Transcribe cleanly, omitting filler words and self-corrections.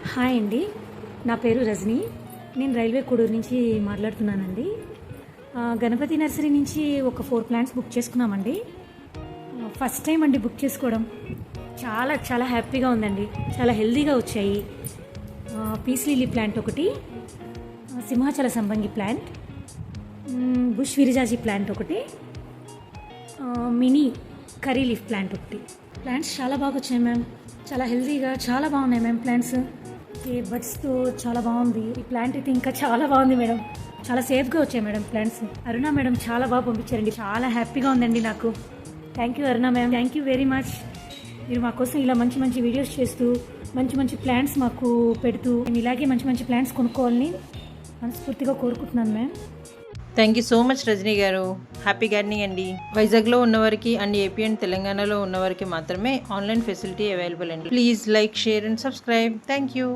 Hi అండి, నా పేరు రజని. నేను రైల్వే కోడూరు నుంచి మాట్లాడుతున్నానండి. గణపతి నర్సరీ నుంచి ఒక 4 ప్లాంట్స్ బుక్ చేసుకున్నామండి. ఫస్ట్ టైం అండి బుక్ చేసుకోవడం. చాలా చాలా హ్యాపీగా ఉందండి. చాలా హెల్తీగా వచ్చాయి. పీస్ లిల్లీ ప్లాంట్ ఒకటి, సింహాచల సంబంగి ప్లాంట్, బుష్ విరిజాజీ ప్లాంట్ ఒకటి, మినీ కర్రీ లీఫ్ ప్లాంట్ ఒకటి. ప్లాంట్స్ చాలా బాగా వచ్చాయి మ్యామ్. చాలా హెల్తీగా చాలా బాగున్నాయి మ్యామ్ ప్లాంట్స్. ఈ బడ్స్తో చాలా బాగుంది. ఈ ప్లాంట్ అయితే ఇంకా చాలా బాగుంది మేడం. చాలా సేఫ్గా వచ్చాయి మేడం ప్లాంట్స్. అరుణ మేడం చాలా బాగా పంపించారండి. చాలా హ్యాపీగా ఉందండి నాకు. Thank you Aruna ma'am, thank you very much. మీరు మా కోసం ఇలా మంచి మంచి వీడియోస్ చేస్తూ మంచి మంచి ప్లాంట్స్ మాకు పెడుతూ మేము ఇలాగే మంచి మంచి ప్లాంట్స్ కొనుక్కోవాలని మనస్ఫూర్తిగా కోరుకుంటున్నాను ma'am. Thank you so much Rajani గారు. హ్యాపీ గార్డెనింగ్ అండి. వైజాగ్లో ఉన్నవారికి అండ్ ఏపీ అండ్ తెలంగాణలో ఉన్నవారికి మాత్రమే ఆన్లైన్ ఫెసిలిటీ అవైలబుల్ అండి. Please like, share and subscribe. Thank you.